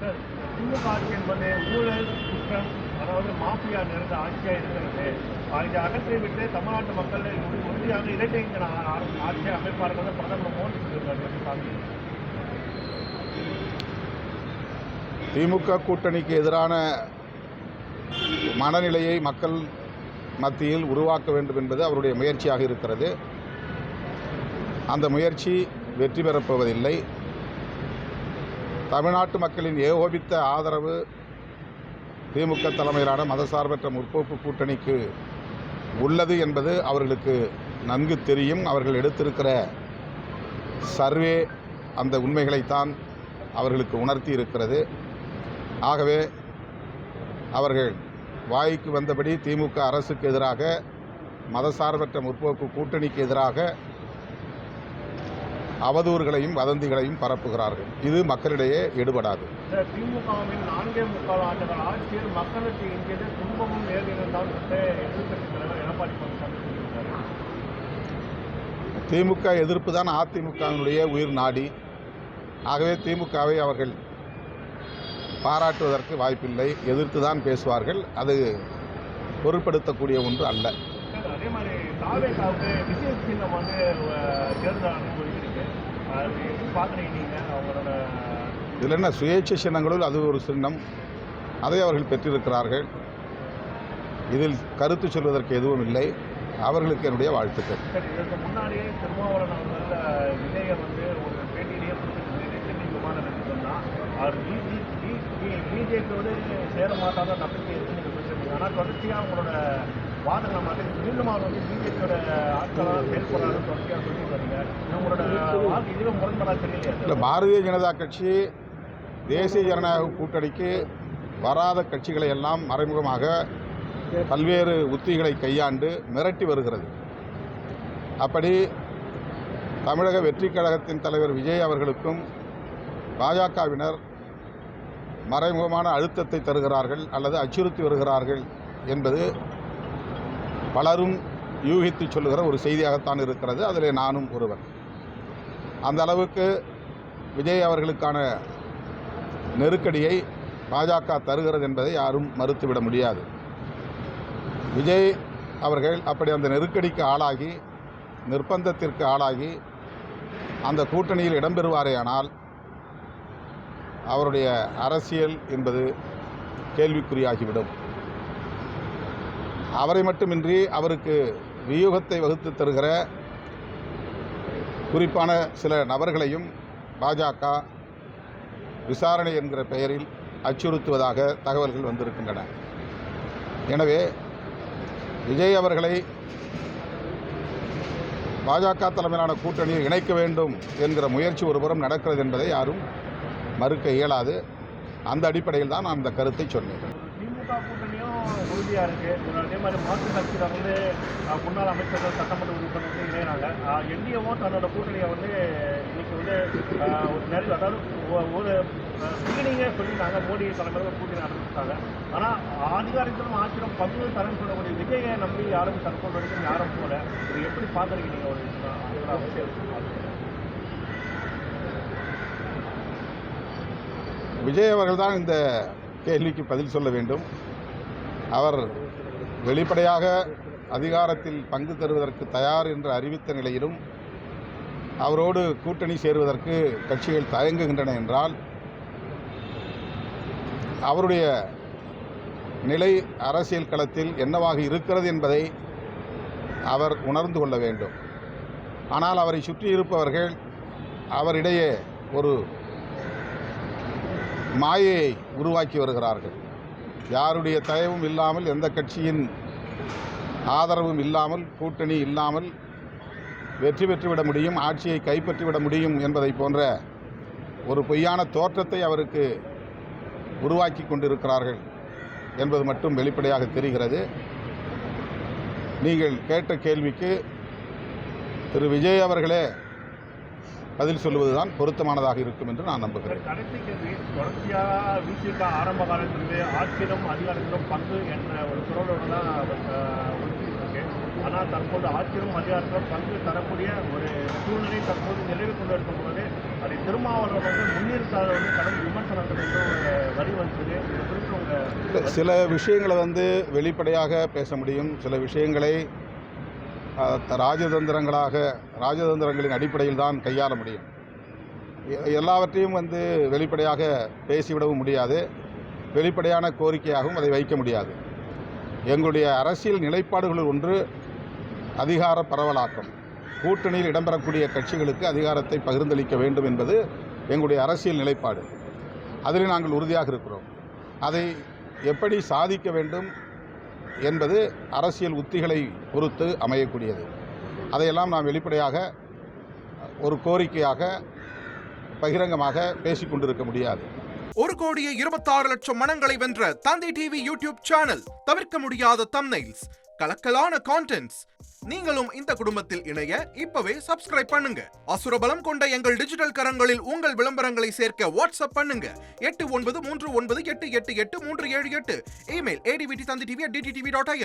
திமுக ஆட்சி என்பது ஊழல் குற்றம், அதாவது மாஃபியா நிறைந்த ஆட்சியாக இருக்கிறது. இதை அகற்றிவிட்டு தமிழ்நாட்டு மக்கள் உறுதியாக இரட்டை ஆட்சியை அமைப்பார்கள் பிரதமர் மோடி சொல்லியிருக்காரு. திமுக கூட்டணிக்கு எதிரான மனநிலையை மக்கள் மத்தியில் உருவாக்க வேண்டும் என்பது அவருடைய முயற்சியாக இருக்கிறது. அந்த முயற்சி வெற்றி பெறப்போவதில்லை. தமிழ்நாட்டு மக்களின் ஏகோபித்த ஆதரவு திமுக தலைமையிலான மதசார்பற்ற முற்போக்கு கூட்டணிக்கு உள்ளது என்பது அவர்களுக்கு நன்கு தெரியும். அவர்கள் எடுத்திருக்கிற சர்வே அந்த உண்மைகளைத்தான் அவர்களுக்கு உணர்த்தி இருக்கிறது. ஆகவே அவர்கள் வாய்க்கு வந்தபடி திமுக அரசுக்கு எதிராக, மதசார்பற்ற முற்போக்கு கூட்டணிக்கு எதிராக அவதூறுகளையும் வதந்திகளையும் பரப்புகிறார்கள். இது மக்களிடையே எடுபடாது. திமுகவின் 4.25 ஆண்டுகள் ஆட்சியில் மக்களுக்கு இங்கிருந்து துன்பமும் நேர்ந்தால் எதிர்க்கட்சித் தலைவர் எடப்பாடி பழனிசாமி சொல்லியிருக்காரு. திமுக எதிர்ப்பு தான் அதிமுகவினுடைய உயிர் நாடி. ஆகவே திமுகவை அவர்கள் பாராட்டுவதற்கு வாய்ப்பில்லை. எதிர்த்து தான் பேசுவார்கள். அது பொருட்படுத்தக்கூடிய ஒன்று அல்ல. அதே மாதிரி தாவேகாவுக்கு விஜய் சின்னம் வந்து தேர்தல் அனுமதிக்கு பார்க்குறீங்க நீங்கள் அவங்களோட இதில் என்ன சுயேட்சை சின்னங்களுள் அது ஒரு சின்னம், அதை அவர்கள் பெற்றிருக்கிறார்கள். இதில் கருத்து சொல்வதற்கு எதுவும் இல்லை. அவர்களுக்கு என்னுடைய வாழ்த்துக்கள். சரி, இதற்கு முன்னாடியே திருமாவளவன் அவர்கள் விஜயை வந்து ஒரு பேட்டியிலேயே சொன்னால் அவர் பிஜேபியோடு சேர மாட்டாத நம்பிக்கை இருக்குன்னு நீங்கள் பேசுறீங்க. ஆனால் தொடர்ச்சியாக அவங்களோட வாதங்களை மாற்றி மீண்டும் அவர் வந்து பிஜேபியோட ஆட்களாக செயல்படுறாருன்னு தொடர்ச்சியாக சொல்லிட்டு வரீங்க. உங்களோட வாக்கு இதுவே முரண்படாக தெரியலையா? இல்லை, பாரதிய ஜனதா கட்சி தேசிய ஜனநாயக கூட்டணிக்கு வராத கட்சிகளை எல்லாம் மறைமுகமாக பல்வேறு உத்திகளை கையாண்டு மிரட்டி வருகிறது. அப்படி தமிழக வெற்றிக் கழகத்தின் தலைவர் விஜய் அவர்களுக்கும் பாஜகவினர் மறைமுகமான அழுத்தத்தை தருகிறார்கள் அல்லது அச்சுறுத்தி வருகிறார்கள் என்பது பலரும் யூகித்து சொல்லுகிற ஒரு செய்தியாகத்தான் இருக்கிறது. அதில் நானும் ஒருவர். அந்த அளவுக்கு விஜய் அவர்களுக்கான நெருக்கடியை பாஜக தருகிறது என்பதை யாரும் மறுத்துவிட முடியாது. விஜய் அவர்கள் அப்படி அந்த நெருக்கடிக்கு ஆளாகி, நிர்பந்தத்திற்கு ஆளாகி அந்த கூட்டணியில் இடம்பெறுவாரேயானால் அவருடைய அரசியல் என்பது கேள்விக்குறியாகிவிடும். அவரை மட்டுமின்றி அவருக்கு வியூகத்தை வகுத்து தருகிற குறிப்பான சில நபர்களையும் பாஜக விசாரணை என்கிற பெயரில் அச்சுறுத்துவதாக தகவல்கள் வந்திருக்கின்றன. எனவே விஜய் அவர்களை பாஜக தலைமையிலான கூட்டணியில் இணைக்க வேண்டும் என்கிற முயற்சி ஒருபுறம் நடக்கிறது என்பதை யாரும் மறுக்க இயலாது. அந்த அடிப்படையில் தான் நான் அந்த கருத்தை சொன்னேன். திமுக கூட்டணியும் உறுதியாக இருக்குது. அதே மாதிரி மாற்றுக் கட்சியில் வந்து முன்னாள் அமைச்சர்கள், சட்டமன்ற உறுப்பினர்கள் இணைகிறாங்க. என்டிஏவும் தன்னோட கூட்டணியை வந்து இன்னைக்கு வந்து ஒரு நேரத்தில், அதாவது ஒரு ஸ்கிரீனிங்கே சொல்லியிருந்தாங்க. மோடி தலைமையில் ஒரு கூட்டணி ஆரம்பிச்சிட்டாங்க. ஆனால் அதிகாரத்திலும் ஆட்சியிலும் பங்கு தரன்னு சொல்லக்கூடிய விஜயை நம்பி யாரும் தற்போது வரைக்கும் யாரும் போல. இது எப்படி பார்க்குறீங்க நீங்கள்? ஒரு அவசியம் விஜய் அவர்கள்தான் இந்த கேள்விக்கு பதில் சொல்ல வேண்டும். அவர் வெளிப்படையாக அதிகாரத்தில் பங்கு தருவதற்கு தயார் என்று அறிவித்த நிலையிலும் அவரோடு கூட்டணி சேருவதற்கு கட்சிகள் தயங்குகின்றன என்றால் அவருடைய நிலை அரசியல் களத்தில் என்னவாக இருக்கிறது என்பதை அவர் உணர்ந்து கொள்ள வேண்டும். ஆனால் அவரை சுற்றி இருப்பவர்கள் அவரிடையே ஒரு மாயையை உருவாக்கி வருகிறார்கள். யாருடைய தயவும் இல்லாமல், எந்த கட்சியின் ஆதரவும் இல்லாமல், கூட்டணி இல்லாமல் வெற்றி பெற்றுவிட முடியும், ஆட்சியை கைப்பற்றிவிட முடியும் என்பதை போன்ற ஒரு பொய்யான தோற்றத்தை அவருக்கு உருவாக்கி கொண்டிருக்கிறார்கள் என்பது மட்டும் வெளிப்படையாக தெரிகிறது. நீங்கள் கேட்ட கேள்விக்கு திரு விஜய் அவர்களே பதில் சொல்லுவதுதான் பொருத்தமானதாக இருக்கும் என்று நான் நம்புகிறேன். கடைசி கேள்வி, தொடர்ச்சியாக விசிக ஆரம்ப காலத்திலிருந்து ஆட்சியிலும் அதிகாரத்திலும் பங்கு என்ற ஒரு குரலோடு தான் ஒழிச்சிருக்கு. ஆனால் தற்போது ஆட்சியிலும் அதிகாரத்திலும் பங்கு தரக்கூடிய ஒரு சூழ்நிலை தற்போது நிலவி கொண்டு இருக்கும் பொழுது அதை திருமாவளவன் வந்து முன்னிறுத்தாத வந்து கடும் விமர்சனங்கள் என்று இதை குறித்து உங்க சில விஷயங்களை வந்து வெளிப்படையாக பேச முடியும், சில விஷயங்களை ராஜதந்திரங்களின் அடிப்படையில் தான் கையாள முடியும். எல்லாவற்றையும் வந்து வெளிப்படையாக பேசிவிடவும் முடியாது, வெளிப்படையான கோரிக்கையாகவும் அதை வைக்க முடியாது. எங்களுடைய அரசியல் நிலைப்பாடுகளில் ஒன்று அதிகார பரவலாக்கம். கூட்டணியில் இடம்பெறக்கூடிய கட்சிகளுக்கு அதிகாரத்தை பகிர்ந்தளிக்க வேண்டும் என்பது எங்களுடைய அரசியல் நிலைப்பாடு. அதில் நாங்கள் உறுதியாக இருக்கிறோம். அதை எப்படி சாதிக்க வேண்டும் என்பது அரசியல் உத்திகளை பொறுத்து அமையக்கூடியது. அதையெல்லாம் நாம் வெளிப்படையாக ஒரு கோரிக்கையாக பகிரங்கமாக பேசிக்கொண்டிருக்க முடியாது. 1,26,00,000 மனங்களை வென்ற தந்தி டிவி யூடியூப் சேனல், தவிர்க்க முடியாத தம்ப்நெயில்ஸ், கலக்கலான கான்டென்ட்ஸ். நீங்களும் இந்த குடும்பத்தில் இணைய இப்பவே சப்ஸ்கிரைப் பண்ணுங்க. அசுரபலம் கொண்ட எங்கள் டிஜிட்டல் கரங்களில் உங்கள் விளம்பரங்களை சேர்க்க வாட்ஸ்அப் பண்ணுங்க. 8939888838. Email advtthanditv@dttv.in.